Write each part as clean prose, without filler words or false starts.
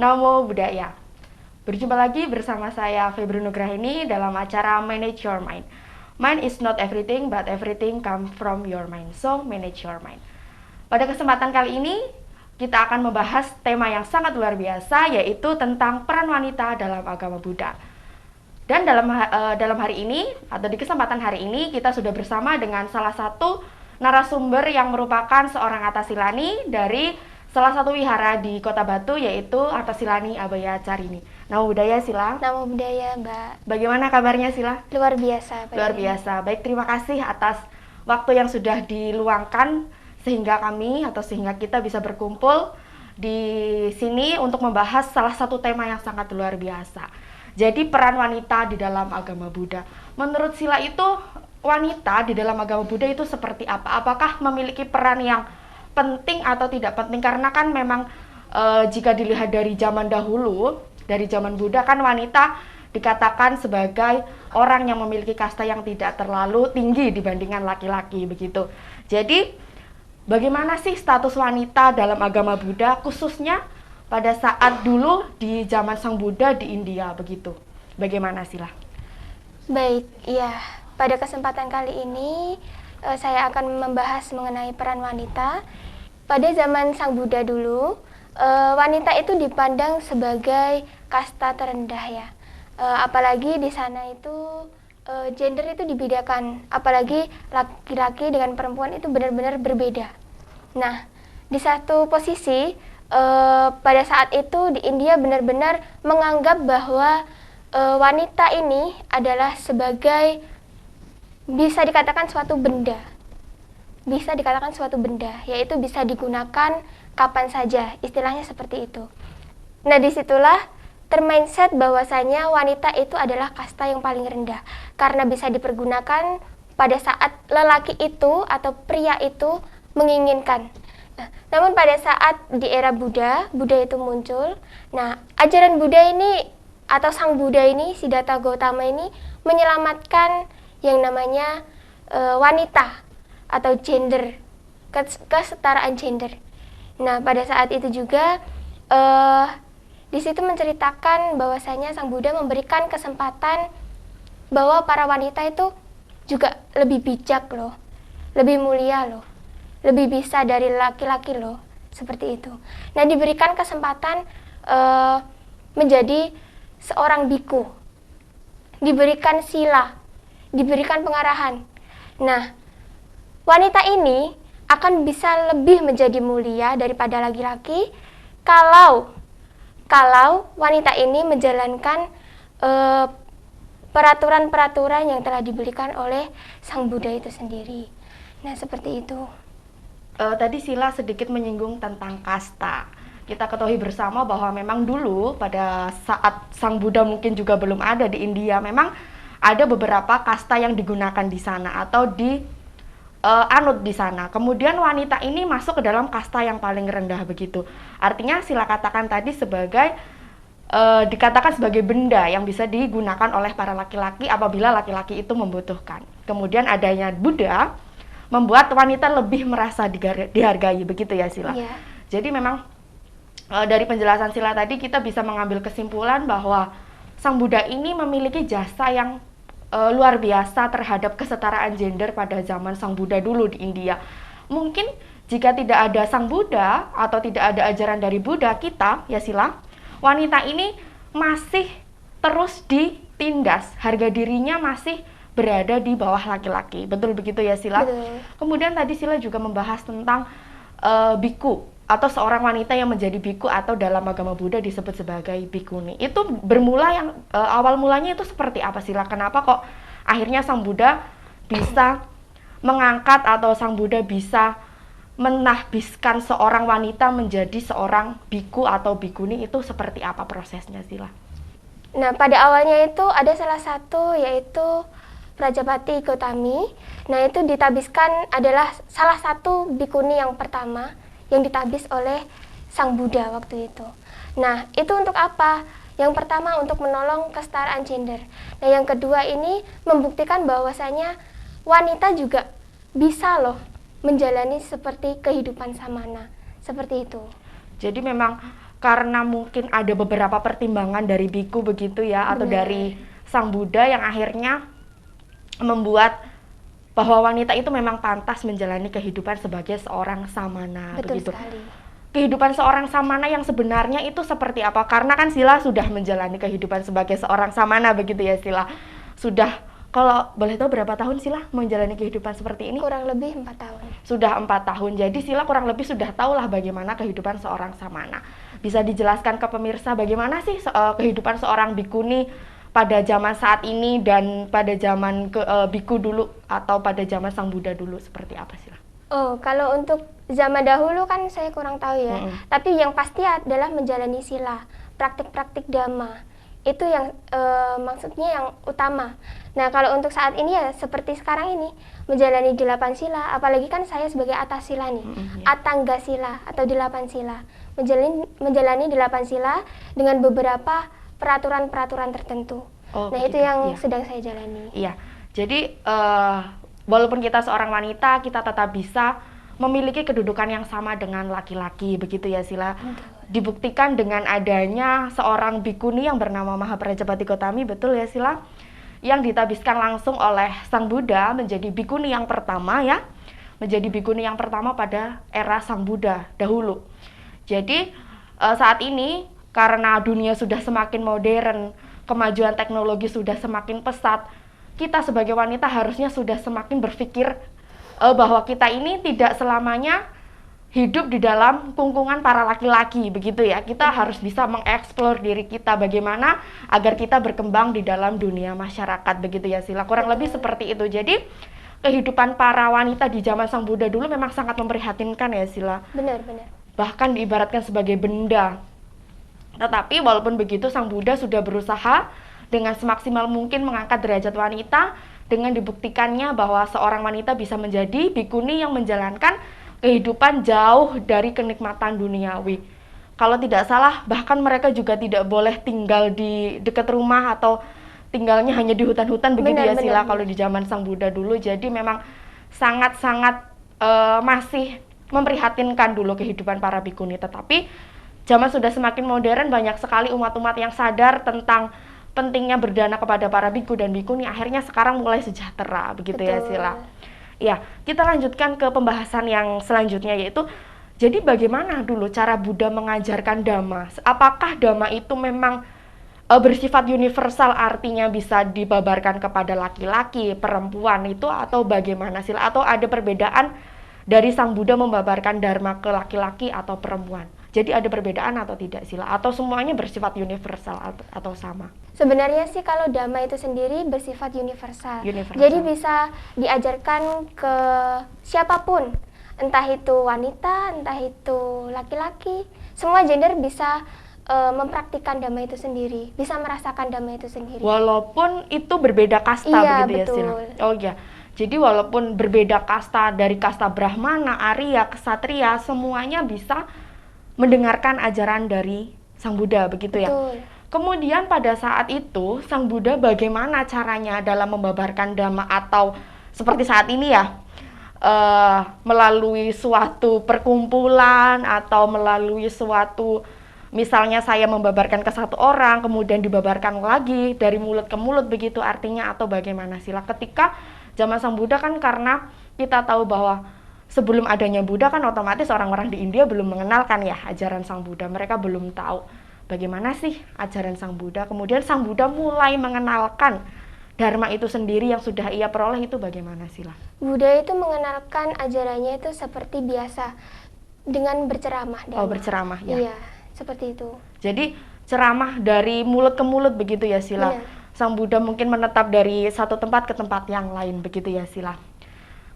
Namo Buddhaya. Berjumpa lagi bersama saya Febri Nugrahini dalam acara Manage Your Mind. Mind is not everything, but everything comes from your mind. So, manage your mind. Pada kesempatan kali ini, kita akan membahas tema yang sangat luar biasa, yaitu tentang peran wanita dalam agama Buddha. Dan dalam hari ini, atau di kesempatan hari ini, kita sudah bersama dengan salah satu narasumber yang merupakan seorang Atasilani dari salah satu wihara di Kota Batu, yaitu Atasilani Abaya Carini. Namo Buddhaya, Sila. Namo Buddhaya, Mbak. Bagaimana kabarnya, Sila? Luar biasa. Luar biasa. Baik, terima kasih atas waktu yang sudah diluangkan sehingga kita bisa berkumpul di sini untuk membahas salah satu tema yang sangat luar biasa. Jadi peran wanita di dalam agama Buddha. Menurut Sila itu wanita di dalam agama Buddha itu seperti apa? Apakah memiliki peran yang penting atau tidak penting? Karena kan memang jika dilihat dari zaman dahulu, dari zaman Buddha kan wanita dikatakan sebagai orang yang memiliki kasta yang tidak terlalu tinggi dibandingkan laki-laki begitu. Jadi bagaimana sih status wanita dalam agama Buddha, khususnya pada saat dulu di zaman Sang Buddha di India begitu? Bagaimana Sila? Baik, ya. Pada kesempatan kali ini saya akan membahas mengenai peran wanita. Pada zaman Sang Buddha dulu, wanita itu dipandang sebagai kasta terendah ya. Apalagi di sana itu gender itu dibedakan, apalagi laki-laki dengan perempuan itu benar-benar berbeda. Nah, di satu posisi pada saat itu di India benar-benar menganggap bahwa wanita ini adalah sebagai bisa dikatakan suatu benda. Bisa dikatakan suatu benda, yaitu bisa digunakan kapan saja, istilahnya seperti itu. Nah, disitulah termindset bahwasanya wanita itu adalah kasta yang paling rendah, karena bisa dipergunakan pada saat lelaki itu atau pria itu menginginkan. Nah, namun pada saat di era Buddha itu muncul, nah ajaran Buddha ini atau Sang Buddha ini, Siddhartha Gautama ini menyelamatkan yang namanya wanita atau gender, kesetaraan gender. Nah, pada saat itu juga di situ menceritakan bahwasanya Sang Buddha memberikan kesempatan bahwa para wanita itu juga lebih bijak loh, lebih mulia loh, lebih bisa dari laki-laki loh, seperti itu. Nah, diberikan kesempatan menjadi seorang biku, diberikan sila, diberikan pengarahan. Nah, wanita ini akan bisa lebih menjadi mulia daripada laki-laki kalau wanita ini menjalankan peraturan-peraturan yang telah diberikan oleh Sang Buddha itu sendiri. Nah, seperti itu. Tadi Sila sedikit menyinggung tentang kasta. Kita ketahui bersama bahwa memang dulu pada saat Sang Buddha mungkin juga belum ada di India, memang ada beberapa kasta yang digunakan di sana atau anut di sana. Kemudian wanita ini masuk ke dalam kasta yang paling rendah begitu. Artinya Sila katakan tadi sebagai dikatakan sebagai benda yang bisa digunakan oleh para laki-laki apabila laki-laki itu membutuhkan. Kemudian adanya Buddha membuat wanita lebih merasa dihargai begitu ya Sila. Yeah. Jadi memang dari penjelasan Sila tadi kita bisa mengambil kesimpulan bahwa Sang Buddha ini memiliki jasa yang luar biasa terhadap kesetaraan gender pada zaman Sang Buddha dulu di India. Mungkin jika tidak ada Sang Buddha atau tidak ada ajaran dari Buddha kita, ya Sila, wanita ini masih terus ditindas, harga dirinya masih berada di bawah laki-laki. Betul begitu ya Sila? Betul. Kemudian tadi Sila juga membahas tentang biku atau seorang wanita yang menjadi biku atau dalam agama Buddha disebut sebagai bikuni. Itu bermula yang awal mulanya itu seperti apa Sila? Kenapa kok akhirnya Sang Buddha bisa mengangkat atau Sang Buddha bisa menahbiskan seorang wanita menjadi seorang biku atau bikuni? Itu seperti apa prosesnya Sila? Nah, pada awalnya itu ada salah satu yaitu Prajapati Gautami. Nah, itu ditabiskan adalah salah satu bikuni yang pertama yang ditabis oleh Sang Buddha waktu itu. Nah, itu untuk apa? Yang pertama untuk menolong kesetaraan gender. Nah, yang kedua ini membuktikan bahwasanya wanita juga bisa loh menjalani seperti kehidupan samana. Seperti itu. Jadi memang karena mungkin ada beberapa pertimbangan dari biku begitu ya, atau Benar. dari Sang Buddha yang akhirnya membuat bahwa wanita itu memang pantas menjalani kehidupan sebagai seorang samana. Betul begitu. sekali. Kehidupan seorang samana yang sebenarnya itu seperti apa? Karena kan Sila sudah menjalani kehidupan sebagai seorang samana begitu ya Sila. Sudah, kalau boleh tahu berapa tahun Sila menjalani kehidupan seperti ini? Kurang lebih 4 tahun. Sudah 4 tahun. Jadi Sila kurang lebih sudah tahulah bagaimana kehidupan seorang samana. Bisa dijelaskan ke pemirsa bagaimana sih kehidupan seorang bikuni pada zaman saat ini dan pada zaman biku dulu atau pada zaman Sang Buddha dulu seperti apa Sila? Oh, kalau untuk zaman dahulu kan saya kurang tahu ya. Tapi yang pasti adalah menjalani sila, praktik-praktik dhamma. Itu yang maksudnya yang utama. Nah, kalau untuk saat ini ya seperti sekarang ini, menjalani 8 sila, apalagi kan saya sebagai atas sila nih, atangga sila atau 8 sila. Menjalani 8 sila dengan beberapa peraturan-peraturan tertentu. Oh, nah, begitu. itu yang Iya. sedang saya jalani. Iya, jadi walaupun kita seorang wanita, kita tetap bisa memiliki kedudukan yang sama dengan laki-laki, begitu ya Sila. Dibuktikan dengan adanya seorang bikuni yang bernama Mahaprajapati Gotami, betul ya Sila? Yang ditabiskan langsung oleh Sang Buddha menjadi bikuni yang pertama ya, menjadi bikuni yang pertama pada era Sang Buddha dahulu. Jadi saat ini karena dunia sudah semakin modern, kemajuan teknologi sudah semakin pesat, kita sebagai wanita harusnya sudah semakin berpikir bahwa kita ini tidak selamanya hidup di dalam kungkungan para laki-laki, begitu ya. Kita harus bisa mengeksplor diri kita bagaimana agar kita berkembang di dalam dunia masyarakat, begitu ya Sila. Kurang lebih seperti itu. Jadi kehidupan para wanita di zaman Sang Buddha dulu memang sangat memprihatinkan ya Sila. Benar-benar. Bahkan diibaratkan sebagai benda. Tetapi walaupun begitu Sang Buddha sudah berusaha dengan semaksimal mungkin mengangkat derajat wanita dengan dibuktikannya bahwa seorang wanita bisa menjadi bikuni yang menjalankan kehidupan jauh dari kenikmatan duniawi. Kalau tidak salah, bahkan mereka juga tidak boleh tinggal di dekat rumah atau tinggalnya hanya di hutan-hutan begitu ya Sila kalau di zaman Sang Buddha dulu. Jadi memang sangat-sangat masih memprihatinkan dulu kehidupan para bikuni. Tetapi zaman sudah semakin modern, banyak sekali umat-umat yang sadar tentang pentingnya berdana kepada para biku dan bikuni, akhirnya sekarang mulai sejahtera begitu. Betul. Ya Sila. Ya, kita lanjutkan ke pembahasan yang selanjutnya, yaitu jadi bagaimana dulu cara Buddha mengajarkan dhamma? Apakah dhamma itu memang bersifat universal, artinya bisa dibabarkan kepada laki-laki, perempuan itu, atau bagaimana Sila? Atau ada perbedaan dari Sang Buddha membabarkan dharma ke laki-laki atau perempuan? Jadi ada perbedaan atau tidak Sila? Atau semuanya bersifat universal atau sama? Sebenarnya sih kalau dhamma itu sendiri bersifat universal. Jadi bisa diajarkan ke siapapun, entah itu wanita, entah itu laki-laki. Semua gender bisa mempraktikkan dhamma itu sendiri, bisa merasakan dhamma itu sendiri. Walaupun itu berbeda kasta, iya, begitu betul. Ya Sila? Oh iya. Jadi walaupun berbeda kasta, dari kasta Brahmana, Arya, Ksatria, semuanya bisa mendengarkan ajaran dari Sang Buddha, begitu ya. Betul. Kemudian pada saat itu Sang Buddha bagaimana caranya dalam membabarkan dhamma, atau seperti saat ini ya, melalui suatu perkumpulan atau melalui suatu, misalnya saya membabarkan ke satu orang kemudian dibabarkan lagi dari mulut ke mulut begitu artinya, atau bagaimana Sila? Ketika zaman Sang Buddha kan karena kita tahu bahwa sebelum adanya Buddha kan otomatis orang-orang di India belum mengenalkan ya ajaran Sang Buddha. Mereka belum tahu bagaimana sih ajaran Sang Buddha. Kemudian Sang Buddha mulai mengenalkan dharma itu sendiri yang sudah ia peroleh, itu bagaimana Sila? Buddha itu mengenalkan ajarannya itu seperti biasa, dengan berceramah. Oh, berceramah ya? Iya, seperti itu. Jadi ceramah dari mulut ke mulut begitu ya Sila? Iya. Sang Buddha mungkin menetap dari satu tempat ke tempat yang lain begitu ya Sila?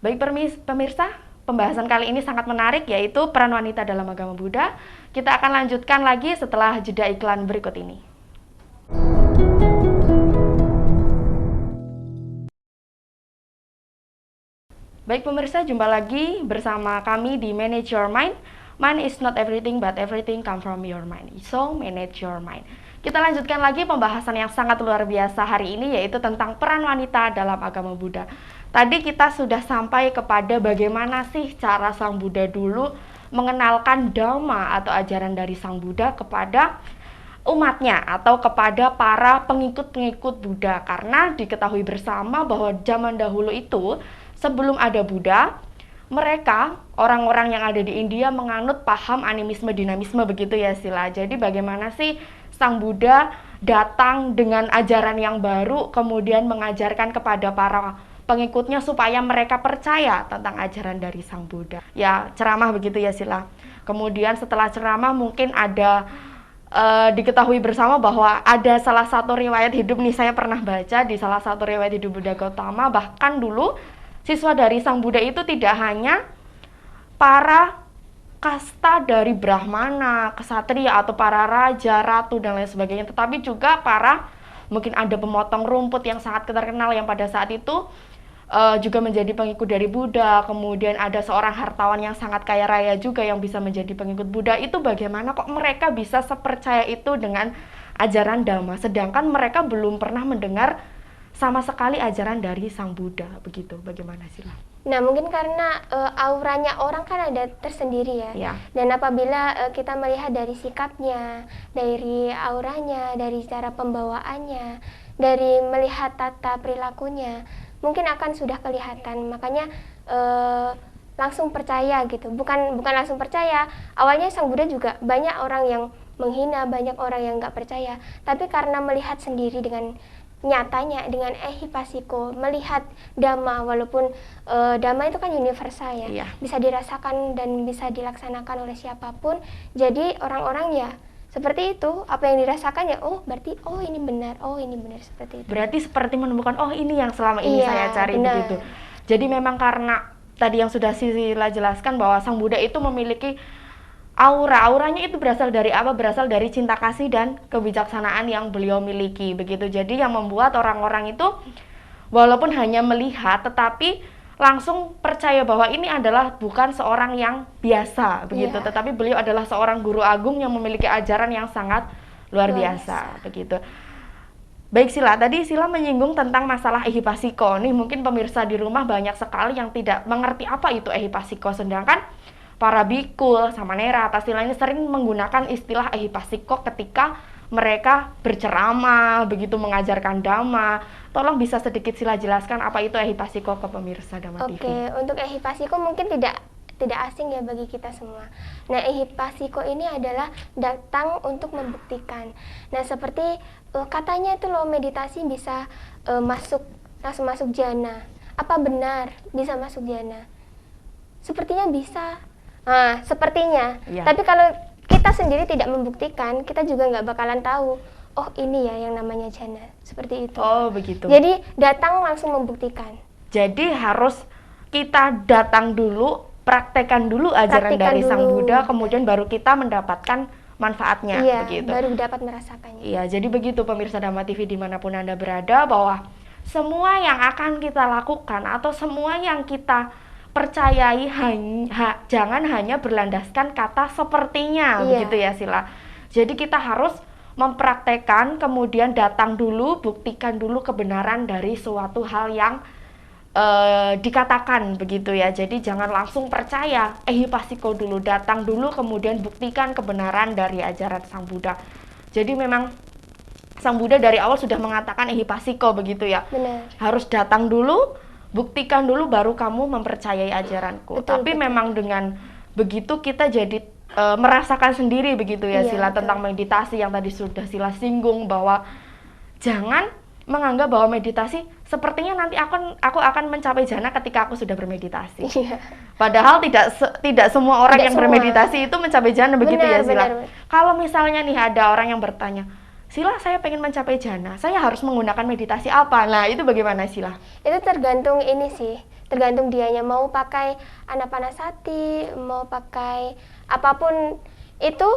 Baik pemirsa, pembahasan kali ini sangat menarik, yaitu peran wanita dalam agama Buddha. Kita akan lanjutkan lagi setelah jeda iklan berikut ini. Baik pemirsa, jumpa lagi bersama kami di Manage Your Mind. Mind is not everything, but everything come from your mind. So, manage your mind. Kita lanjutkan lagi pembahasan yang sangat luar biasa hari ini, yaitu tentang peran wanita dalam agama Buddha. Tadi kita sudah sampai kepada bagaimana sih cara Sang Buddha dulu mengenalkan Dhamma atau ajaran dari Sang Buddha kepada umatnya atau kepada para pengikut-pengikut Buddha. Karena diketahui bersama bahwa zaman dahulu itu sebelum ada Buddha, mereka orang-orang yang ada di India menganut paham animisme dinamisme begitu ya Sila. Jadi bagaimana sih Sang Buddha datang dengan ajaran yang baru kemudian mengajarkan kepada para pengikutnya supaya mereka percaya tentang ajaran dari Sang Buddha. Ya, ceramah begitu ya Sila. Kemudian setelah ceramah mungkin ada diketahui bersama bahwa ada salah satu riwayat hidup nih, saya pernah baca di salah satu riwayat hidup Buddha Gautama, bahkan dulu siswa dari Sang Buddha itu tidak hanya para kasta dari Brahmana, Ksatria atau para raja, ratu dan lain sebagainya, tetapi juga para mungkin ada pemotong rumput yang sangat terkenal yang pada saat itu juga menjadi pengikut dari Buddha. Kemudian ada seorang hartawan yang sangat kaya raya juga yang bisa menjadi pengikut Buddha. Itu bagaimana kok mereka bisa sepercaya itu dengan ajaran Dhamma, sedangkan mereka belum pernah mendengar sama sekali ajaran dari Sang Buddha begitu. Bagaimana Sila? Nah, mungkin karena auranya orang kan ada tersendiri ya. Ya. Dan apabila kita melihat dari sikapnya, dari auranya, dari cara pembawaannya, dari melihat tata perilakunya, mungkin akan sudah kelihatan. Makanya langsung percaya gitu. Bukan langsung percaya. Awalnya Sang Buddha juga banyak orang yang menghina, banyak orang yang nggak percaya. Tapi karena melihat sendiri dengan nyatanya, dengan ehipasiko, melihat Dhamma, walaupun Dhamma itu kan universal ya, Iya. bisa dirasakan dan bisa dilaksanakan oleh siapapun. Jadi orang-orang ya seperti itu, apa yang dirasakan ya, oh berarti oh ini benar seperti itu. Berarti seperti menemukan oh ini yang selama ini Iya, saya cari benar. begitu. Jadi memang karena tadi yang sudah Sila jelaskan bahwa Sang Buddha itu memiliki auranya itu berasal dari apa? Berasal dari cinta kasih dan kebijaksanaan yang beliau miliki begitu. Jadi yang membuat orang-orang itu walaupun hanya melihat tetapi langsung percaya bahwa ini adalah bukan seorang yang biasa begitu, Iya. tetapi beliau adalah seorang guru agung yang memiliki ajaran yang sangat luar biasa begitu. Baik Sila, tadi Sila menyinggung tentang masalah ehipasiko. Nih mungkin pemirsa di rumah banyak sekali yang tidak mengerti apa itu ehipasiko, sedangkan para bikul, samanera, tasila ini sering menggunakan istilah ehipasiko ketika mereka berceramah, begitu mengajarkan Dhamma. Tolong bisa sedikit Sila jelaskan apa itu ehipasiko ke pemirsa Dhamma TV. Oke, untuk ehipasiko mungkin tidak asing ya bagi kita semua. Nah, ehipasiko ini adalah datang untuk membuktikan. Nah, seperti katanya itu loh meditasi bisa langsung masuk jana. Apa benar bisa masuk jana? Sepertinya bisa. Nah, sepertinya. Iya. Tapi kalau kita sendiri tidak membuktikan, kita juga nggak bakalan tahu. Oh, ini ya yang namanya jana. Seperti itu. Oh begitu. Jadi datang langsung membuktikan. Jadi harus kita datang dulu, praktekkan dulu ajaran Praktekkan dari Sang dulu. Buddha, kemudian baru kita mendapatkan manfaatnya Iya, begitu. baru dapat merasakannya. Iya, jadi begitu pemirsa Dhamma TV dimanapun Anda berada, bahwa semua yang akan kita lakukan atau semua yang kita percayai jangan hanya berlandaskan kata sepertinya, Iya. begitu ya Sila. Jadi kita harus mempraktekkan, kemudian datang dulu, buktikan dulu kebenaran dari suatu hal yang dikatakan begitu ya. Jadi jangan langsung percaya, ehipasiko dulu, datang dulu, kemudian buktikan kebenaran dari ajaran Sang Buddha. Jadi memang Sang Buddha dari awal sudah mengatakan ehipasiko begitu ya. Benar. Harus datang dulu, buktikan dulu, baru kamu mempercayai ajaranku. Betul, Tapi betul. memang dengan begitu kita jadi merasakan sendiri begitu ya Iya, Sila, betul. tentang meditasi yang tadi sudah Sila singgung, bahwa jangan menganggap bahwa meditasi sepertinya nanti aku akan mencapai jana ketika aku sudah bermeditasi. Iya. Padahal tidak semua orang Tidak yang semua. bermeditasi itu mencapai jana begitu Benar, ya Sila. benar. Kalau misalnya nih ada orang yang bertanya, Sila saya pengen mencapai jana, saya harus menggunakan meditasi apa? Nah itu bagaimana Sila? Itu tergantung ini sih, tergantung dianya mau pakai anapanasati, mau pakai apapun itu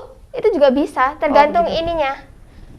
juga bisa, tergantung begitu. ininya,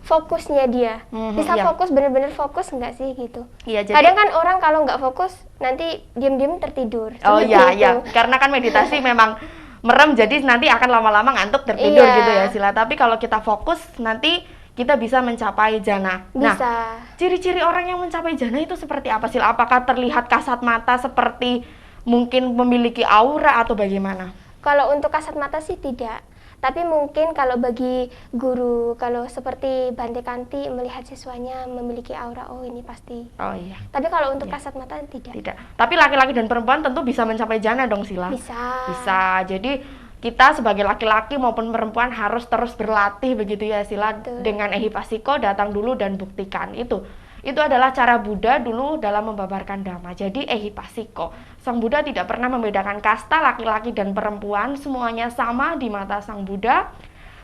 fokusnya dia. Bisa iya. fokus, bener-bener fokus nggak sih gitu. Iya, jadi Kadang kan orang kalau nggak fokus nanti diem-diem tertidur. oh seperti iya itu. iya, karena kan meditasi memang merem, jadi nanti akan lama-lama ngantuk tertidur Iya. gitu ya Sila. Tapi kalau kita fokus nanti kita bisa mencapai jana. Nah, Bisa. ciri-ciri orang yang mencapai jana itu seperti apa Sila? Apakah terlihat kasat mata seperti mungkin memiliki aura atau bagaimana? Kalau untuk kasat mata sih tidak. Tapi mungkin kalau bagi guru, kalau seperti Bante Kanti melihat siswanya memiliki aura, oh ini pasti. Oh iya. Tapi kalau untuk Iya. kasat mata tidak. Tidak. Tapi laki-laki dan perempuan tentu bisa mencapai jana dong, Sila. Bisa. Bisa. Jadi kita sebagai laki-laki maupun perempuan harus terus berlatih begitu ya, Sila. Betul. Dengan ehipasiko, datang dulu dan buktikan. Itu adalah cara Buddha dulu dalam membabarkan dhamma. Jadi ehipasiko. Sang Buddha tidak pernah membedakan kasta laki-laki dan perempuan, semuanya sama di mata Sang Buddha.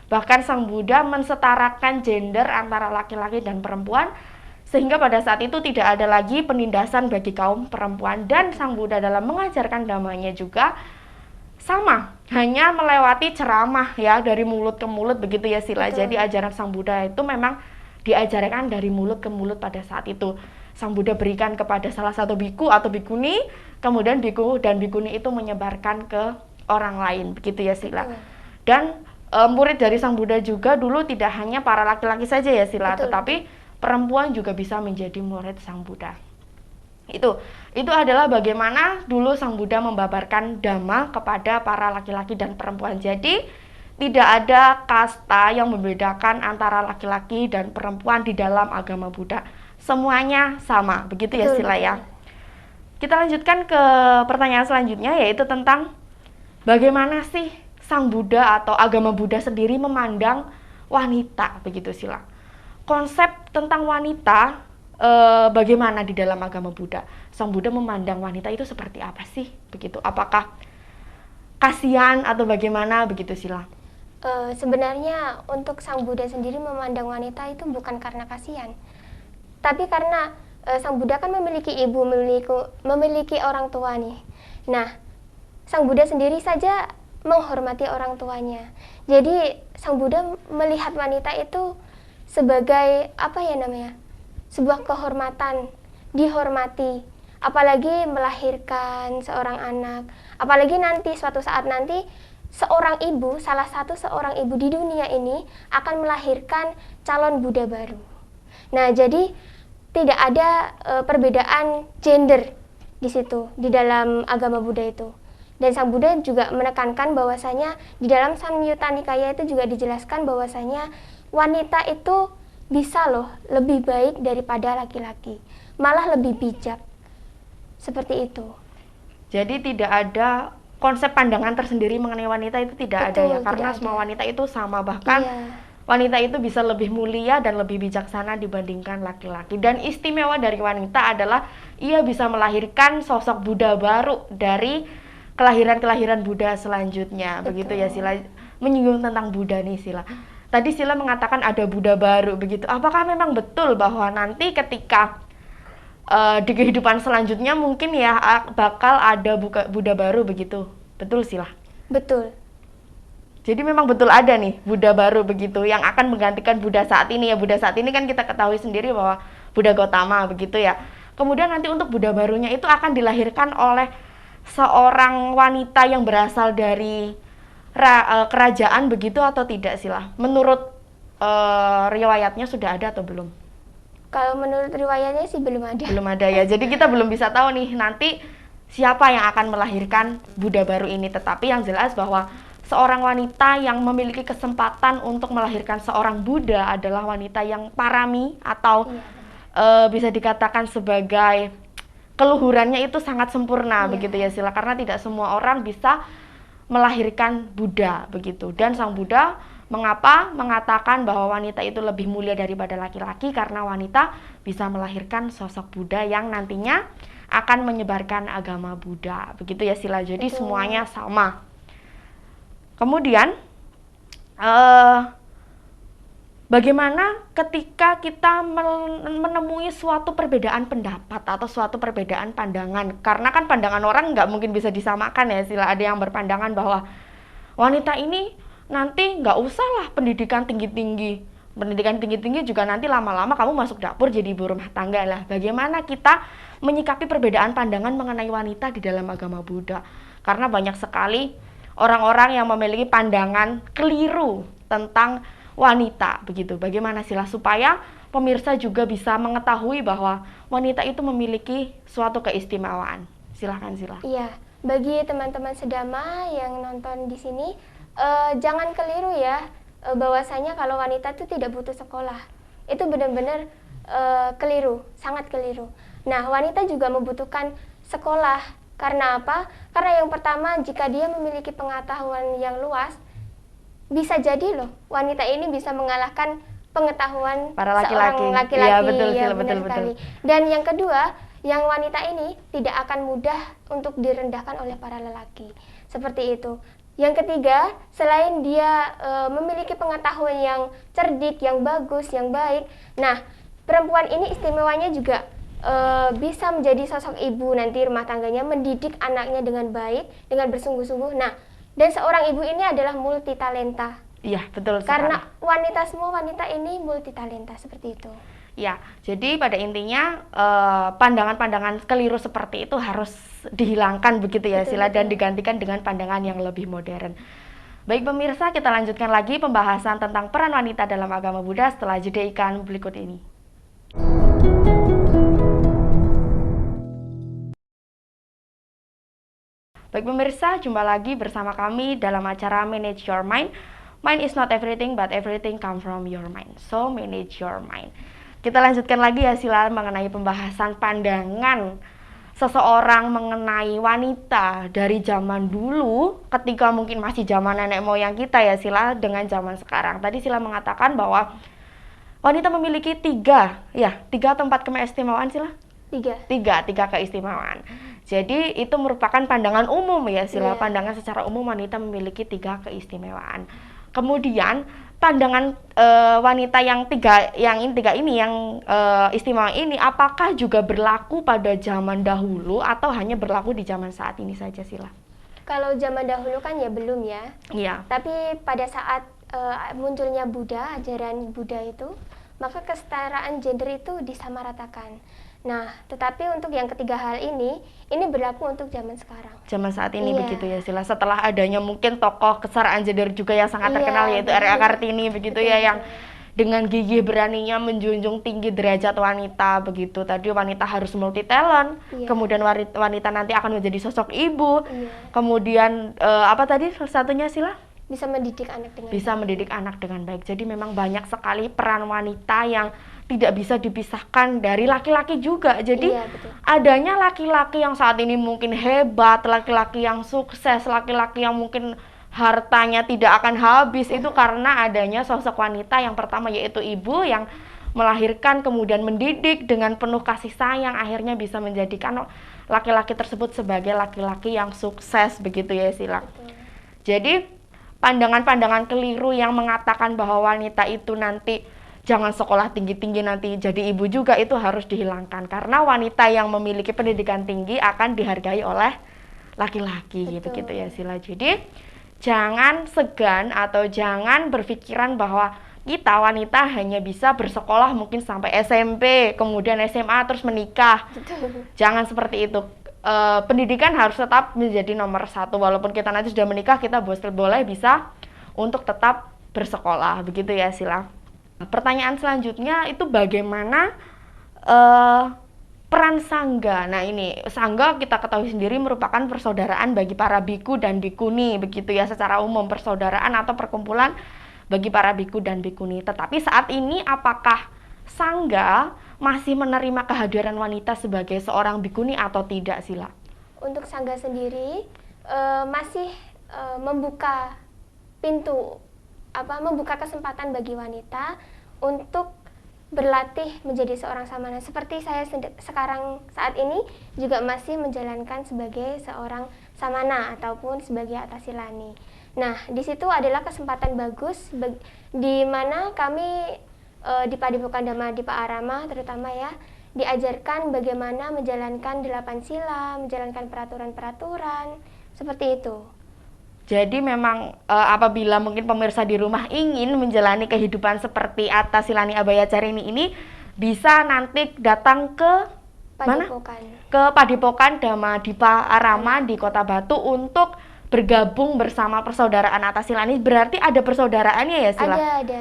Bahkan Sang Buddha mensetarakan gender antara laki-laki dan perempuan, sehingga pada saat itu tidak ada lagi penindasan bagi kaum perempuan. Dan Sang Buddha dalam mengajarkan dhammanya juga sama, hanya melewati ceramah ya, dari mulut ke mulut begitu ya, Sila. Betul. Jadi ajaran Sang Buddha itu memang diajarkan dari mulut ke mulut pada saat itu. Sang Buddha berikan kepada salah satu biku atau bikuni, kemudian biku dan bikuni itu menyebarkan ke orang lain, begitu ya, Sila. Betul. Dan murid dari Sang Buddha juga dulu tidak hanya para laki-laki saja ya, Sila, Betul. tetapi perempuan juga bisa menjadi murid Sang Buddha. Itu adalah bagaimana dulu Sang Buddha membabarkan dhamma kepada para laki-laki dan perempuan. Jadi tidak ada kasta yang membedakan antara laki-laki dan perempuan di dalam agama Buddha. Semuanya sama, begitu ya, Betul, Sila ya. betul. Kita lanjutkan ke pertanyaan selanjutnya, yaitu tentang bagaimana sih Sang Buddha atau agama Buddha sendiri memandang wanita, begitu, Sila. Konsep tentang wanita bagaimana di dalam agama Buddha? Sang Buddha memandang wanita itu seperti apa sih, begitu? Apakah kasihan atau bagaimana, begitu, Sila? Sebenarnya untuk Sang Buddha sendiri memandang wanita itu bukan karena kasihan, tapi karena Sang Buddha kan memiliki ibu, memiliki orang tua nih. Nah, Sang Buddha sendiri saja menghormati orang tuanya. Jadi Sang Buddha melihat wanita itu sebagai apa ya namanya? Sebuah kehormatan, dihormati. Apalagi melahirkan seorang anak, apalagi nanti suatu saat nanti seorang ibu, seorang ibu di dunia ini akan melahirkan calon Buddha baru. Nah, jadi tidak ada perbedaan gender di situ, di dalam agama Buddha itu. Dan Sang Buddha juga menekankan bahwasanya di dalam Samyutta Nikaya itu juga dijelaskan bahwasanya wanita itu bisa loh lebih baik daripada laki-laki, malah lebih bijak. Seperti itu. Jadi tidak ada konsep pandangan tersendiri mengenai wanita, itu tidak ada ya, karena tidak semua ada. wanita itu sama, bahkan Iya. wanita itu bisa lebih mulia dan lebih bijaksana dibandingkan laki-laki. Dan istimewa dari wanita adalah ia bisa melahirkan sosok Buddha baru dari kelahiran-kelahiran Buddha selanjutnya. Betul. Begitu ya, Sila. Menyinggung tentang Buddha nih, Sila. Tadi Sila mengatakan ada Buddha baru, begitu. Apakah memang betul bahwa nanti ketika di kehidupan selanjutnya mungkin ya bakal ada Buddha baru, begitu? Betul, Sila? Betul. Jadi memang betul ada nih Buddha baru begitu yang akan menggantikan Buddha saat ini ya. Buddha saat ini kan kita ketahui sendiri bahwa Buddha Gautama, begitu ya. Kemudian nanti untuk Buddha barunya itu akan dilahirkan oleh seorang wanita yang berasal dari kerajaan, begitu atau tidak, Sila? Menurut riwayatnya sudah ada atau belum? Kalau menurut riwayatnya sih belum ada. Belum ada ya. Jadi kita belum bisa tahu nih nanti siapa yang akan melahirkan Buddha baru ini. Tetapi yang jelas bahwa seorang wanita yang memiliki kesempatan untuk melahirkan seorang Buddha adalah wanita yang parami atau bisa dikatakan sebagai keluhurannya itu sangat sempurna, begitu ya, Sila. Karena tidak semua orang bisa melahirkan Buddha, begitu. Dan Sang Buddha mengapa mengatakan bahwa wanita itu lebih mulia daripada laki-laki? Karena wanita bisa melahirkan sosok Buddha yang nantinya akan menyebarkan agama Buddha, begitu ya, Sila. Jadi Betul. semuanya sama. Kemudian bagaimana ketika kita menemui suatu perbedaan pendapat atau suatu perbedaan pandangan? Karena kan pandangan orang nggak mungkin bisa disamakan ya, Sila. Ada yang berpandangan bahwa wanita ini nanti nggak usah lah pendidikan tinggi-tinggi. Pendidikan tinggi-tinggi juga nanti lama-lama kamu masuk dapur jadi ibu rumah tangga lah. Bagaimana kita menyikapi perbedaan pandangan mengenai wanita di dalam agama Buddha? Karena banyak sekali orang-orang yang memiliki pandangan keliru tentang wanita, begitu. Bagaimana, Sila, supaya pemirsa juga bisa mengetahui bahwa wanita itu memiliki suatu keistimewaan? Silahkan, Sila. Iya, bagi teman-teman sedama yang nonton di sini, jangan keliru ya, bahwasanya kalau wanita itu tidak butuh sekolah. Itu benar-benar keliru, sangat keliru. Nah, wanita juga membutuhkan sekolah. Karena apa? Karena yang pertama, jika dia memiliki pengetahuan yang luas, bisa jadi loh wanita ini bisa mengalahkan pengetahuan para seorang laki-laki. Iya, betul, ya, betul, benar sekali. Dan yang kedua, yang wanita ini tidak akan mudah untuk direndahkan oleh para lelaki. Seperti itu. Yang ketiga, selain dia memiliki pengetahuan yang cerdik, yang bagus, yang baik, nah, perempuan ini istimewanya juga bisa menjadi sosok ibu nanti rumah tangganya, mendidik anaknya dengan baik, dengan bersungguh-sungguh. Nah, dan seorang ibu ini adalah multi talenta. Iya, betul sekali. Karena semua wanita ini multi talenta, seperti itu. Ya, jadi pada intinya pandangan-pandangan keliru seperti itu harus dihilangkan begitu ya, Sila, dan digantikan dengan pandangan yang lebih modern. Baik pemirsa, kita lanjutkan lagi pembahasan tentang peran wanita dalam agama Buddha setelah jeda iklan berikut ini. Baik pemirsa, jumpa lagi bersama kami dalam acara Manage Your Mind. Mind is not everything, but everything come from your mind. So, manage your mind. Kita lanjutkan lagi ya, Sila, mengenai pembahasan pandangan seseorang mengenai wanita dari zaman dulu, ketika mungkin masih zaman nenek moyang kita ya, Sila, dengan zaman sekarang. Tadi Sila mengatakan bahwa wanita memiliki tiga atau 4 keistimewaan, Sila? Tiga keistimewaan. Jadi itu merupakan pandangan umum ya, Sila. Pandangan secara umum wanita memiliki 3 keistimewaan. Kemudian pandangan wanita yang tiga ini yang istimewa ini, apakah juga berlaku pada zaman dahulu atau hanya berlaku di zaman saat ini saja, Sila? Kalau zaman dahulu kan ya belum ya. Iya. Tapi pada saat munculnya Buddha, ajaran Buddha itu, maka kesetaraan gender itu disamaratakan. Nah, tetapi untuk yang ketiga hal ini berlaku untuk zaman sekarang. Zaman saat ini begitu ya, Sila. Setelah adanya mungkin tokoh kesetaraan gender juga yang sangat terkenal, yaitu R.A. Kartini begitu ya, yang dengan gigih beraninya menjunjung tinggi derajat wanita begitu. Tadi wanita harus multi talent, kemudian wanita nanti akan menjadi sosok ibu. Kemudian apa tadi satunya, Sila? Bisa mendidik anak dengan baik. Jadi memang banyak sekali peran wanita yang tidak bisa dipisahkan dari laki-laki juga. Jadi adanya laki-laki yang saat ini mungkin hebat, laki-laki yang sukses, laki-laki yang mungkin hartanya tidak akan habis, itu karena adanya sosok wanita yang pertama yaitu ibu yang melahirkan kemudian mendidik dengan penuh kasih sayang, akhirnya bisa menjadikan laki-laki tersebut sebagai laki-laki yang sukses begitu ya, Sila. Jadi pandangan-pandangan keliru yang mengatakan bahwa wanita itu nanti jangan sekolah tinggi-tinggi nanti jadi ibu juga, itu harus dihilangkan. Karena wanita yang memiliki pendidikan tinggi akan dihargai oleh laki-laki gitu ya, Sila. Jadi jangan segan atau jangan berpikiran bahwa kita wanita hanya bisa bersekolah mungkin sampai SMP, kemudian SMA terus menikah. Jangan seperti itu. Pendidikan harus tetap menjadi nomor 1. Walaupun kita nanti sudah menikah, kita boleh bisa untuk tetap bersekolah begitu ya, Sila. Pertanyaan selanjutnya itu bagaimana peran sangga. Nah, ini sangga kita ketahui sendiri merupakan persaudaraan bagi para biku dan bikuni begitu ya, secara umum persaudaraan atau perkumpulan bagi para biku dan bikuni. Tetapi saat ini apakah sangga masih menerima kehadiran wanita sebagai seorang bikuni atau tidak, Sila? Untuk sangga sendiri masih membuka pintu, membuka kesempatan bagi wanita untuk berlatih menjadi seorang samana. Seperti saya sekarang saat ini juga masih menjalankan sebagai seorang samana ataupun sebagai atasilani. Nah, di situ adalah kesempatan bagus di mana kami di Padepokan Dhamma Dipa Arama terutama ya, diajarkan bagaimana menjalankan 8 sila, menjalankan peraturan-peraturan seperti itu. Jadi memang apabila mungkin pemirsa di rumah ingin menjalani kehidupan seperti Atasilani Abhayacarini ini, bisa nanti datang ke Padepokan. Ke Padepokan Dhamma Dipa Arama di Kota Batu untuk bergabung bersama persaudaraan Atasila ini, berarti ada persaudaraannya ya Sila? Ada.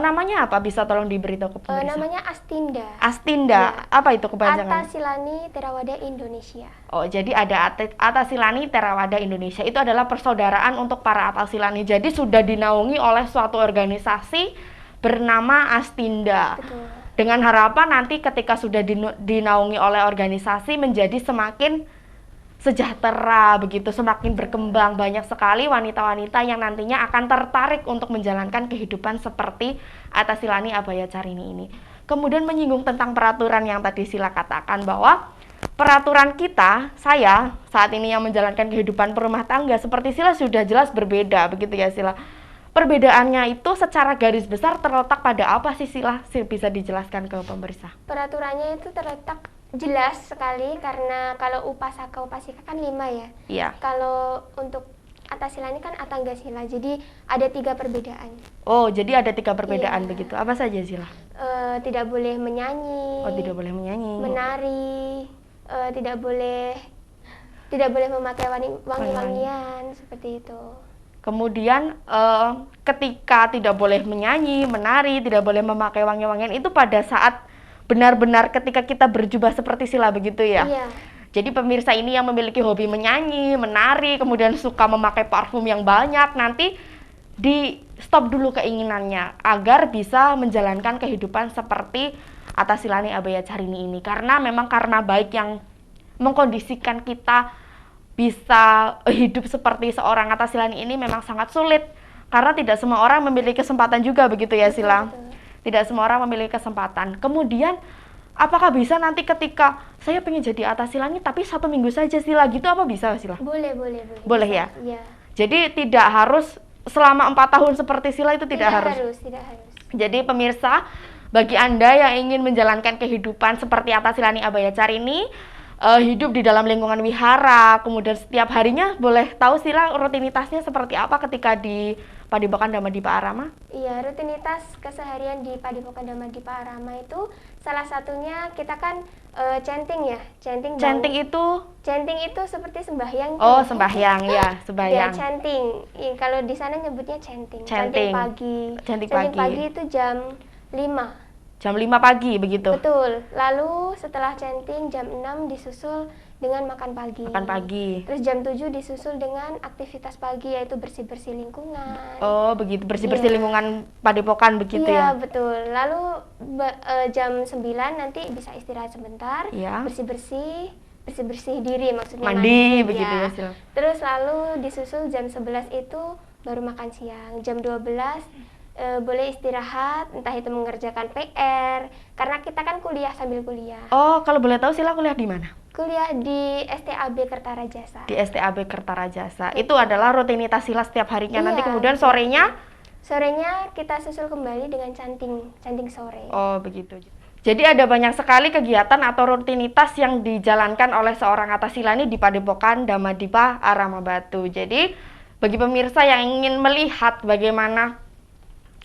Namanya apa? Bisa tolong diberitahu ke pemirsa? Namanya Astinda. Astinda. Ya. Apa itu kepanjangan? Atasilani Theravada Indonesia. Oh, jadi ada Atasilani Theravada Indonesia. Itu adalah persaudaraan untuk para Atasilani. Jadi sudah dinaungi oleh suatu organisasi bernama Astinda. Betul. Dengan harapan nanti ketika sudah dinaungi oleh organisasi menjadi semakin sejahtera begitu, semakin berkembang, banyak sekali wanita-wanita yang nantinya akan tertarik untuk menjalankan kehidupan seperti Atasilani Abhayacarini ini. Kemudian menyinggung tentang peraturan yang tadi Sila katakan, bahwa peraturan kita, saya saat ini yang menjalankan kehidupan berumah tangga seperti Sila sudah jelas berbeda begitu ya Sila. Perbedaannya itu secara garis besar terletak pada apa sih Sila? Bisa dijelaskan ke pemirsa? Peraturannya itu terletak jelas sekali, karena kalau upasaka upasika kan 5 ya. Iya. Kalau untuk Atasila ini kan Atanggasila, jadi ada 3 perbedaan. Oh, jadi ada 3 perbedaan Iya. begitu. Apa saja Sila? Tidak boleh menyanyi. Oh, tidak boleh menyanyi. Menari, tidak boleh memakai wangi-wangian seperti itu. Kemudian ketika tidak boleh menyanyi, menari, tidak boleh memakai wangi-wangian itu pada saat benar-benar ketika kita berjubah seperti Sila begitu ya? Iya. Jadi pemirsa ini yang memiliki hobi menyanyi, menari, kemudian suka memakai parfum yang banyak, nanti di stop dulu keinginannya agar bisa menjalankan kehidupan seperti Atasilani Abhayacarini ini. Karena memang karena baik yang mengkondisikan kita bisa hidup seperti seorang Atasilani ini memang sangat sulit. Karena tidak semua orang memiliki kesempatan juga begitu ya Sila? Betul. Tidak semua orang memiliki kesempatan. Kemudian apakah bisa nanti ketika saya pengen jadi Atasilani tapi 1 minggu saja Sila, gitu apa bisa Sila? Boleh. Boleh ya? Iya. Jadi tidak harus selama 4 tahun seperti Sila, itu tidak harus. Tidak harus. Jadi pemirsa, bagi Anda yang ingin menjalankan kehidupan seperti Atasilani Abhayacarini, hidup di dalam lingkungan wihara, kemudian setiap harinya boleh tahu Sila rutinitasnya seperti apa ketika di Padepokan Dhamadipa Arama? Iya, rutinitas keseharian di Padepokan Dhamadipa Arama itu salah satunya kita kan chanting ya, chanting itu seperti sembahyang. Oh, sembahyang ya, sembahyang. Ya, chanting. Kalau di sana nyebutnya chanting. Chanting pagi. Chanting pagi itu jam 5. Jam 5 pagi begitu. Betul. Lalu setelah chanting jam 6 disusul dengan makan pagi. Makan pagi. Terus jam 7 disusul dengan aktivitas pagi, yaitu bersih-bersih lingkungan. Oh, begitu. Bersih-bersih lingkungan Padepokan begitu ya? Iya, betul. Lalu jam 9 nanti bisa istirahat sebentar, Iya. bersih-bersih diri, maksudnya mandi begitu ya, Sil. Terus lalu disusul jam 11 itu baru makan siang. Jam 12 boleh istirahat, entah itu mengerjakan PR, karena kita kan kuliah sambil kuliah. Oh, kalau boleh tahu Sila kuliah di mana? Kuliah di STAB Kertarajasa. Di STAB Kertarajasa. Itu adalah rutinitas Sila setiap harinya. Iya, Nanti kemudian sorenya? Sorenya kita susul kembali dengan canting sore. Oh, begitu. Jadi ada banyak sekali kegiatan atau rutinitas yang dijalankan oleh seorang Atasilani di Padepokan Dhamadipa Arama Batu. Jadi bagi pemirsa yang ingin melihat bagaimana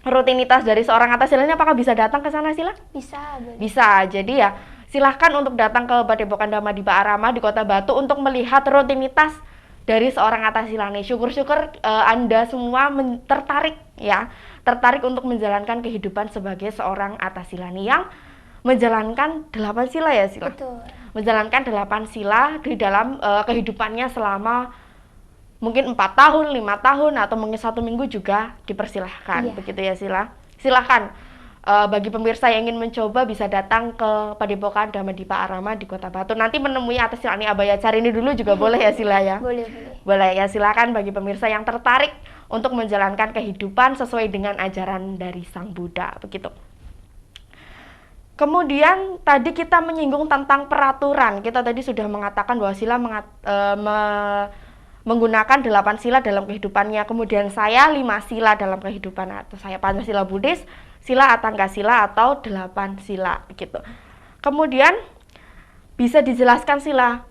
rutinitas dari seorang Atasilani, apakah bisa datang ke sana Sila? Bisa, boleh. Bisa. Jadi ya silahkan untuk datang ke Padepokan Dhamadipa Arama di Kota Batu untuk melihat rutinitas dari seorang Atasilani. Syukur-syukur Anda semua tertarik untuk menjalankan kehidupan sebagai seorang Atasilani yang menjalankan 8 sila ya Sila? Betul. Menjalankan 8 sila di dalam kehidupannya selama mungkin 4 tahun, 5 tahun, atau mungkin 1 minggu juga dipersilahkan. Iya. Begitu ya Sila? Silahkan. Bagi pemirsa yang ingin mencoba bisa datang ke Padepokan Dhamadipa Arama di Kota Batu. Nanti menemui Atasilani Abhayacarini dulu juga boleh ya Sila ya? Boleh. Boleh ya, silakan bagi pemirsa yang tertarik untuk menjalankan kehidupan sesuai dengan ajaran dari Sang Buddha, begitu. Kemudian tadi kita menyinggung tentang peraturan. Kita tadi sudah mengatakan bahwa Sila menggunakan 8 sila dalam kehidupannya. Kemudian saya 5 sila dalam kehidupan, atau saya Pancasila Buddhis, sila Atanggasila atau 8 sila begitu. Kemudian bisa dijelaskan Sila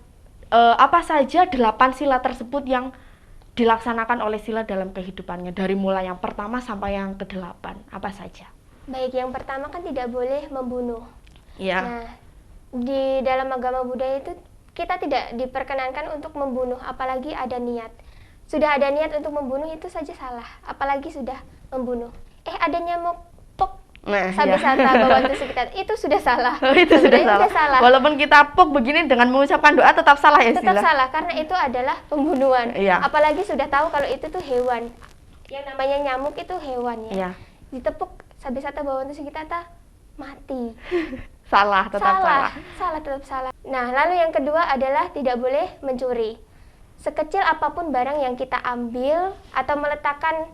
apa saja 8 sila tersebut yang dilaksanakan oleh Sila dalam kehidupannya, dari mulai yang pertama sampai yang ke-8, apa saja? Baik, yang pertama kan tidak boleh membunuh. Iya. Nah, di dalam agama Buddha itu kita tidak diperkenankan untuk membunuh, apalagi ada niat. sudah ada niat untuk membunuh itu saja salah, apalagi sudah membunuh. Ada nyamuk pok sabisata bawaan tusuk kita, itu sudah salah. Itu sudah salah. Walaupun kita pok begini dengan mengucapkan doa tetap salah ya Sila? Tetap salah, karena itu adalah pembunuhan. Apalagi sudah tahu kalau itu tuh hewan. Yang namanya nyamuk itu hewan ya. Ditepuk sabisata bawaan tusuk kita mati. Salah, tetap salah. Salah, tetap salah. Nah, lalu yang kedua adalah tidak boleh mencuri. Sekecil apapun barang yang kita ambil atau meletakkan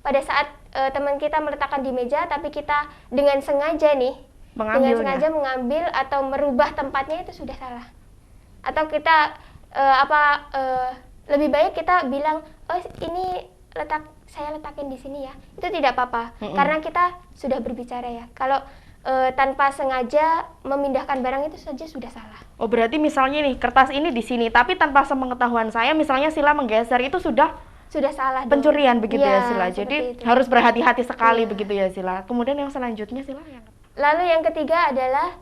pada saat teman kita meletakkan di meja, tapi kita dengan sengaja mengambil atau merubah tempatnya, itu sudah salah. Atau kita lebih baik kita bilang, oh ini saya letakin di sini ya, itu tidak apa-apa, karena kita sudah berbicara ya. Kalau tanpa sengaja memindahkan barang itu saja sudah salah. Oh, berarti misalnya nih kertas ini di sini, tapi tanpa sepengetahuan saya, misalnya Sila menggeser, itu sudah salah. Pencurian begitu ya Sila. Jadi harus berhati-hati sekali begitu ya Sila. Kemudian yang selanjutnya Sila Lalu yang ketiga adalah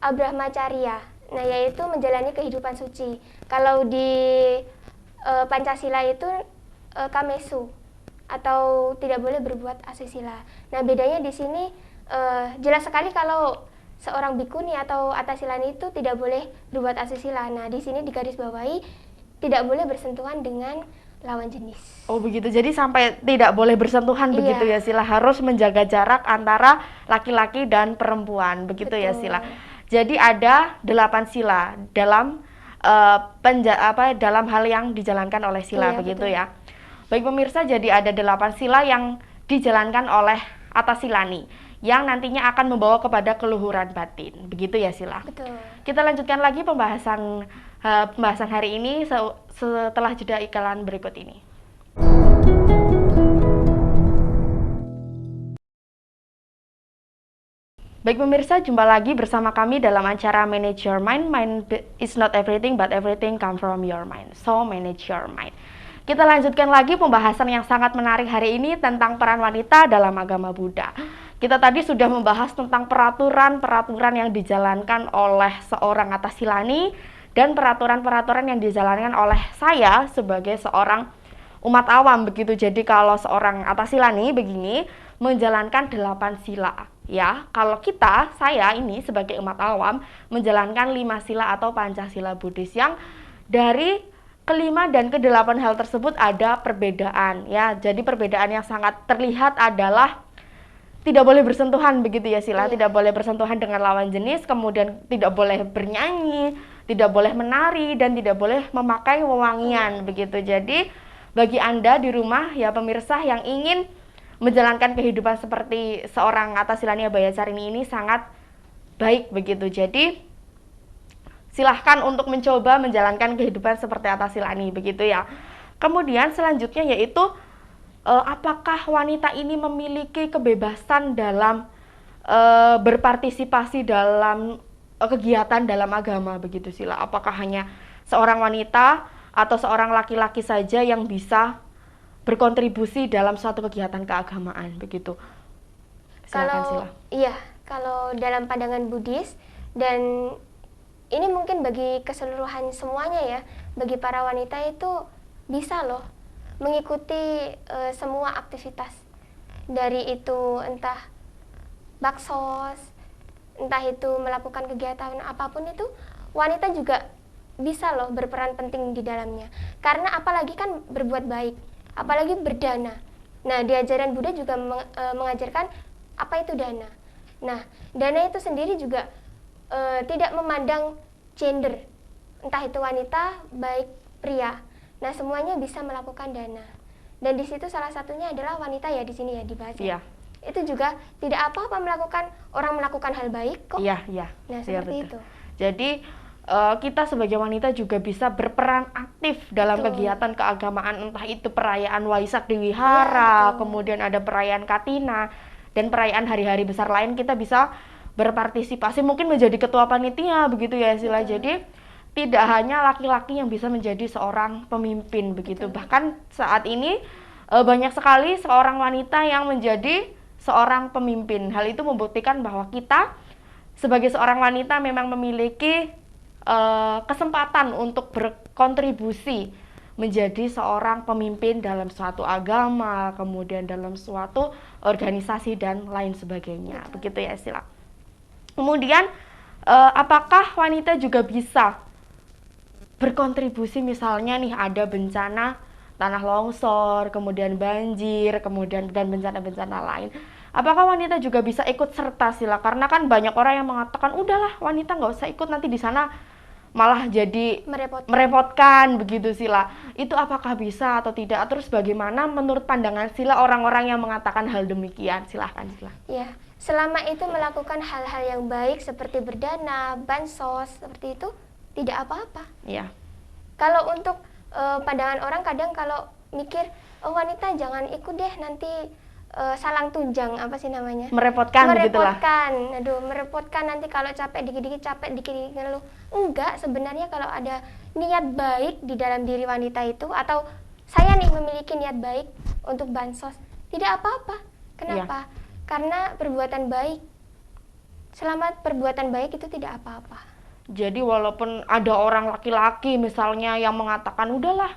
Brahmacharya. Nah, yaitu menjalani kehidupan suci. Kalau di Pancasila itu Kamesu, atau tidak boleh berbuat asusila. Nah, bedanya di sini jelas sekali kalau seorang bikuni atau atasilani itu tidak boleh berbuat asusila. Nah, di sini digarisbawahi tidak boleh bersentuhan dengan lawan jenis. Oh begitu, jadi sampai tidak boleh bersentuhan begitu ya Sila, harus menjaga jarak antara laki-laki dan perempuan begitu. Betul. Ya Sila. Jadi ada 8 sila dalam dalam hal yang dijalankan oleh Sila begitu. Betul. Ya. Baik pemirsa, jadi ada 8 sila yang dijalankan oleh atasilani yang nantinya akan membawa kepada keluhuran batin. Begitu ya Sila? Betul. Kita lanjutkan lagi pembahasan hari ini setelah jeda iklan berikut ini. Baik pemirsa, jumpa lagi bersama kami dalam acara Manage Your Mind. Mind is not everything, but everything come from your mind. So, manage your mind. Kita lanjutkan lagi pembahasan yang sangat menarik hari ini tentang peran wanita dalam agama Buddha. Kita tadi sudah membahas tentang peraturan-peraturan yang dijalankan oleh seorang atasilani dan peraturan-peraturan yang dijalankan oleh saya sebagai seorang umat awam begitu. Jadi kalau seorang atasilani begini menjalankan 8 sila ya. Kalau saya ini sebagai umat awam menjalankan 5 sila atau Pancasila Buddhis, yang dari kelima dan ke-8 hal tersebut ada perbedaan ya. Jadi perbedaan yang sangat terlihat adalah tidak boleh bersentuhan begitu ya Sila, tidak boleh bersentuhan dengan lawan jenis, kemudian tidak boleh bernyanyi, tidak boleh menari, dan tidak boleh memakai wewangian begitu. Jadi bagi Anda di rumah ya pemirsa yang ingin menjalankan kehidupan seperti seorang atasilani Abhayacharini ini sangat baik begitu. Jadi silahkan untuk mencoba menjalankan kehidupan seperti atasilani begitu ya. Kemudian selanjutnya yaitu apakah wanita ini memiliki kebebasan dalam berpartisipasi dalam kegiatan dalam agama begitu Sila? Apakah hanya seorang wanita atau seorang laki-laki saja yang bisa berkontribusi dalam suatu kegiatan keagamaan begitu? Silakan Sila. Iya, kalau dalam pandangan Buddhis, dan ini mungkin bagi keseluruhan semuanya ya, bagi para wanita itu bisa loh mengikuti semua aktivitas, dari itu entah baksos, entah itu melakukan kegiatan apapun itu, wanita juga bisa loh berperan penting di dalamnya. Karena apalagi kan berbuat baik, apalagi berdana. Nah, di ajaran Buddha juga mengajarkan apa itu dana. Nah, dana itu sendiri juga tidak memandang gender, entah itu wanita baik pria. Nah, semuanya bisa melakukan dana. Dan di situ salah satunya adalah wanita ya, di sini ya dibahas. Iya. Itu juga tidak apa-apa melakukan hal baik kok. Iya, iya. Nah, seperti itu. Jadi kita sebagai wanita juga bisa berperan aktif dalam kegiatan keagamaan, entah itu perayaan Waisak di wihara, kemudian ada perayaan Katina, dan perayaan hari-hari besar lain kita bisa berpartisipasi, mungkin menjadi ketua panitia begitu ya Sila. Jadi tidak hanya laki-laki yang bisa menjadi seorang pemimpin begitu. Bahkan saat ini banyak sekali seorang wanita yang menjadi seorang pemimpin. Hal itu membuktikan bahwa kita sebagai seorang wanita memang memiliki kesempatan untuk berkontribusi menjadi seorang pemimpin dalam suatu agama, kemudian dalam suatu organisasi dan lain sebagainya. Begitu ya Sila. Kemudian apakah wanita juga bisa berkontribusi, misalnya nih ada bencana tanah longsor, kemudian banjir, kemudian dan bencana-bencana lain. Apakah wanita juga bisa ikut serta Sila? Karena kan banyak orang yang mengatakan udahlah wanita nggak usah ikut, nanti di sana malah jadi merepotkan begitu Sila. Itu apakah bisa atau tidak? Terus bagaimana menurut pandangan Sila orang-orang yang mengatakan hal demikian? Silahkan Sila. Ya, selama itu melakukan hal-hal yang baik seperti berdana, bansos, seperti itu tidak apa-apa. Iya. Kalau untuk pandangan orang kadang kalau mikir, oh wanita jangan ikut deh nanti salang tunjang, apa sih namanya? Merepotkan begitulah. Aduh, merepotkan nanti kalau capek dikit-dikit ngeluh. Enggak, sebenarnya kalau ada niat baik di dalam diri wanita itu, atau saya nih memiliki niat baik untuk bansos, tidak apa-apa. Kenapa? Karena perbuatan baik, selama perbuatan baik itu tidak apa-apa. Jadi walaupun ada orang laki-laki misalnya yang mengatakan udahlah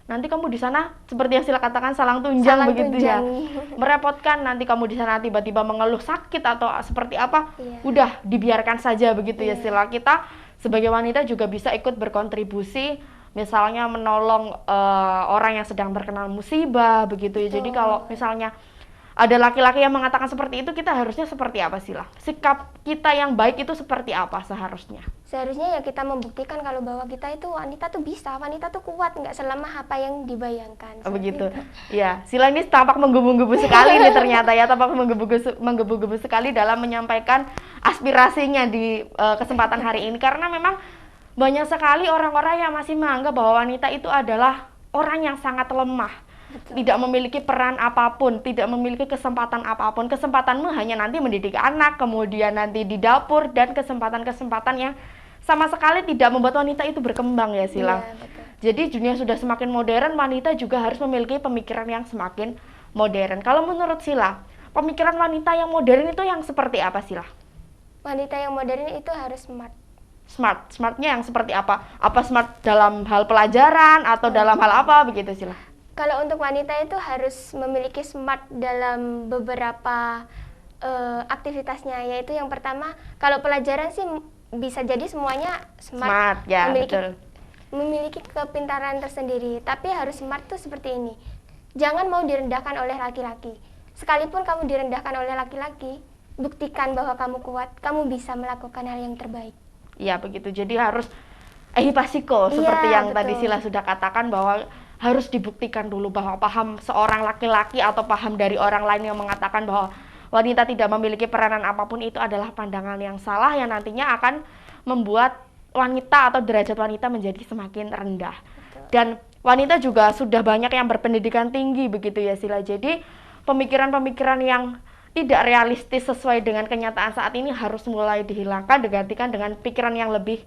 nanti kamu di sana seperti yang Sila katakan salang tunjang begitu ya, merepotkan, nanti kamu di sana tiba-tiba mengeluh sakit atau seperti apa, udah dibiarkan saja begitu ya Sila. Kita sebagai wanita juga bisa ikut berkontribusi, misalnya menolong orang yang sedang terkena musibah begitu ya. Jadi kalau misalnya ada laki-laki yang mengatakan seperti itu, kita harusnya seperti apa Sila? Sikap kita yang baik itu seperti apa seharusnya? Seharusnya ya kita membuktikan kalau bahwa kita itu wanita tuh bisa, wanita tuh kuat, nggak selemah apa yang dibayangkan. Oh begitu. Ya, Sila ini tampak menggebu-gebu sekali nih ternyata ya, tampak menggebu-gebu sekali dalam menyampaikan aspirasinya di kesempatan hari ini, karena memang banyak sekali orang-orang yang masih menganggap bahwa wanita itu adalah orang yang sangat lemah. Betul. Tidak memiliki peran apapun, tidak memiliki kesempatan apapun. Kesempatanmu hanya nanti mendidik anak, kemudian nanti di dapur, dan kesempatan-kesempatan yang sama sekali tidak membuat wanita itu berkembang ya Sila. Jadi dunia sudah semakin modern, wanita juga harus memiliki pemikiran yang semakin modern. Kalau menurut Sila, pemikiran wanita yang modern itu yang seperti apa Sila? Wanita yang modern itu harus smart. Smartnya yang seperti apa? Apa smart dalam hal pelajaran atau dalam hal apa begitu Sila? Kalau untuk wanita itu harus memiliki smart dalam beberapa aktivitasnya, yaitu yang pertama, kalau pelajaran sih bisa jadi semuanya smart ya, betul. Memiliki kepintaran tersendiri, tapi harus smart tuh seperti ini. Jangan mau direndahkan oleh laki-laki. Sekalipun kamu direndahkan oleh laki-laki, buktikan bahwa kamu kuat, kamu bisa melakukan hal yang terbaik. Iya begitu, jadi harus ehipasiko seperti yang tadi Sila sudah katakan, bahwa harus dibuktikan dulu bahwa paham seorang laki-laki atau paham dari orang lain yang mengatakan bahwa wanita tidak memiliki peranan apapun itu adalah pandangan yang salah, yang nantinya akan membuat wanita atau derajat wanita menjadi semakin rendah. Dan wanita juga sudah banyak yang berpendidikan tinggi begitu ya Sila. Jadi pemikiran-pemikiran yang tidak realistis sesuai dengan kenyataan saat ini harus mulai dihilangkan, digantikan dengan pikiran yang lebih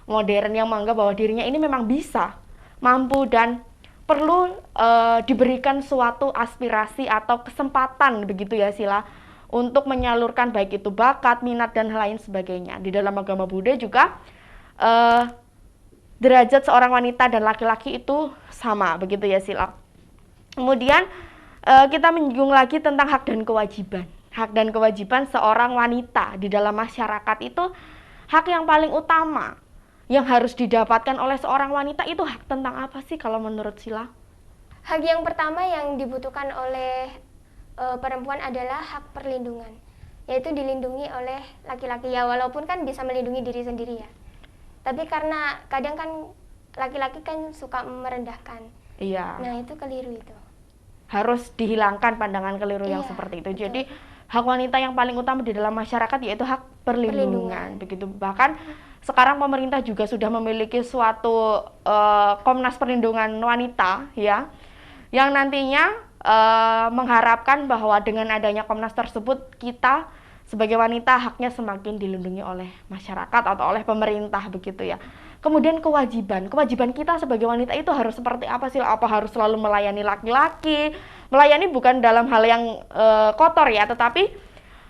modern, yang menganggap bahwa dirinya ini memang bisa, mampu, dan perlu diberikan suatu aspirasi atau kesempatan begitu ya Sila, untuk menyalurkan baik itu bakat, minat, dan lain sebagainya. Di dalam agama Buddha juga derajat seorang wanita dan laki-laki itu sama begitu ya Sila. Kemudian kita menyinggung lagi tentang hak dan kewajiban. Hak dan kewajiban seorang wanita di dalam masyarakat itu hak yang paling utama yang harus didapatkan oleh seorang wanita itu hak tentang apa sih kalau menurut Sila? Hak yang pertama yang dibutuhkan oleh perempuan adalah hak perlindungan, yaitu dilindungi oleh laki-laki ya, walaupun kan bisa melindungi diri sendiri ya. Tapi karena kadang kan laki-laki kan suka merendahkan. Iya. Nah itu keliru itu. Harus dihilangkan pandangan keliru yang seperti itu. Betul. Jadi hak wanita yang paling utama di dalam masyarakat yaitu hak perlindungan. Begitu. Bahkan sekarang pemerintah juga sudah memiliki suatu Komnas Perlindungan Wanita ya, yang nantinya mengharapkan bahwa dengan adanya Komnas tersebut kita sebagai wanita haknya semakin dilindungi oleh masyarakat atau oleh pemerintah begitu ya. Kemudian kewajiban kita sebagai wanita itu harus seperti apa sih? Apa harus selalu melayani laki-laki? Melayani bukan dalam hal yang kotor ya, tetapi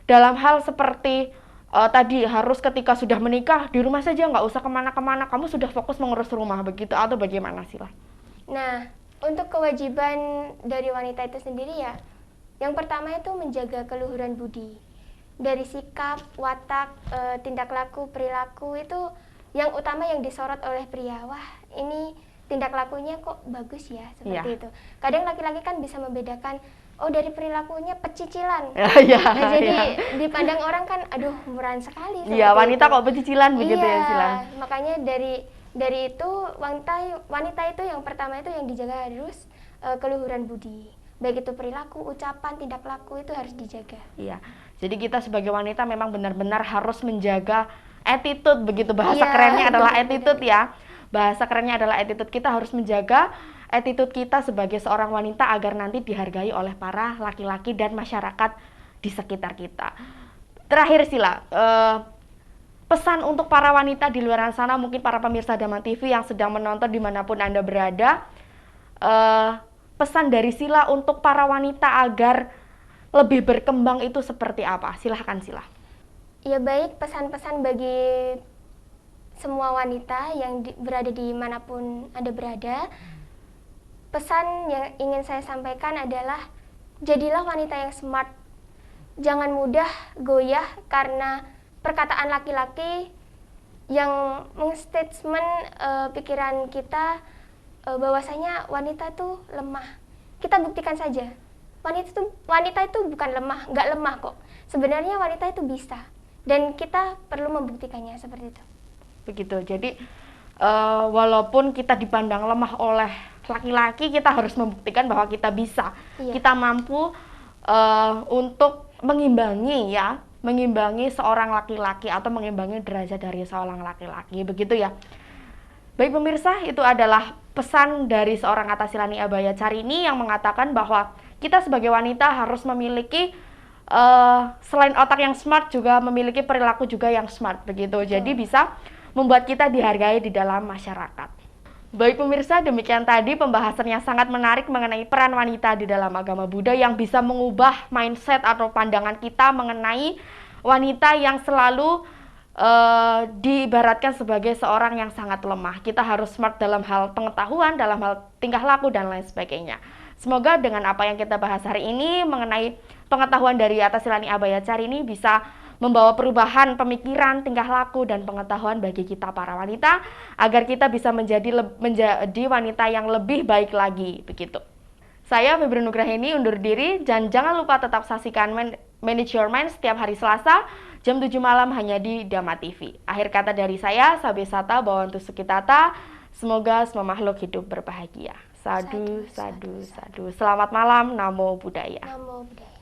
dalam hal seperti tadi harus ketika sudah menikah di rumah saja, nggak usah kemana-kemana, kamu sudah fokus mengurus rumah begitu, atau bagaimana Sila? Nah, untuk kewajiban dari wanita itu sendiri ya, yang pertama itu menjaga keluhuran budi. Dari sikap, watak, tindak laku, perilaku itu yang utama yang disorot oleh pria. Wah, ini tindak lakunya kok bagus ya, seperti itu. Kadang laki-laki kan bisa membedakan, oh dari perilakunya pecicilan. Nah, jadi dipandang orang kan, aduh murahan sekali. Iya, wanita kok pecicilan begitu ya, Sila. Makanya dari itu wanita itu yang pertama itu yang dijaga harus keluhuran budi. Baik itu perilaku, ucapan, tindak laku itu harus dijaga. Iya. Jadi kita sebagai wanita memang benar-benar harus menjaga attitude begitu, bahasa kerennya adalah attitude ya. Bahasa kerennya adalah attitude. Kita harus menjaga attitude kita sebagai seorang wanita agar nanti dihargai oleh para laki-laki dan masyarakat di sekitar kita. Terakhir Sila, pesan untuk para wanita di luar sana, mungkin para pemirsa Dama TV yang sedang menonton dimanapun Anda berada, pesan dari Sila untuk para wanita agar lebih berkembang itu seperti apa? Silahkan Sila. Ya baik, pesan-pesan bagi semua wanita yang berada di manapun Anda berada. Pesan yang ingin saya sampaikan adalah jadilah wanita yang smart. Jangan mudah goyah karena perkataan laki-laki yang mengstatement pikiran kita bahwasanya wanita itu lemah. Kita buktikan saja. Wanita itu bukan lemah, nggak lemah kok. Sebenarnya wanita itu bisa. Dan kita perlu membuktikannya seperti itu. Begitu, jadi walaupun kita dipandang lemah oleh laki-laki, kita harus membuktikan bahwa kita bisa. Kita mampu untuk mengimbangi seorang laki-laki atau mengimbangi derajat dari seorang laki-laki, begitu ya. Baik pemirsa, itu adalah pesan dari seorang Atasilani Abayacarini yang mengatakan bahwa kita sebagai wanita harus memiliki selain otak yang smart juga memiliki perilaku juga yang smart, begitu. Jadi bisa membuat kita dihargai di dalam masyarakat. Baik pemirsa, demikian tadi pembahasan yang sangat menarik mengenai peran wanita di dalam agama Buddha yang bisa mengubah mindset atau pandangan kita mengenai wanita yang selalu diibaratkan sebagai seorang yang sangat lemah. Kita harus smart dalam hal pengetahuan, dalam hal tingkah laku, dan lain sebagainya. Semoga dengan apa yang kita bahas hari ini mengenai pengetahuan dari Atasilani Abayacarini bisa membawa perubahan pemikiran, tingkah laku, dan pengetahuan bagi kita para wanita agar kita bisa menjadi wanita yang lebih baik lagi, begitu. Saya Febri Nugraheni undur diri, dan jangan lupa tetap saksikan Manage Your Mind setiap hari Selasa jam 7 malam hanya di Dama TV. Akhir kata dari saya, Sabe Sata Bawantu Sukitata. Semoga semua makhluk hidup berbahagia. Sadu, sadu, sadu. Selamat malam, Namo Buddhaya. Namo Buddhaya.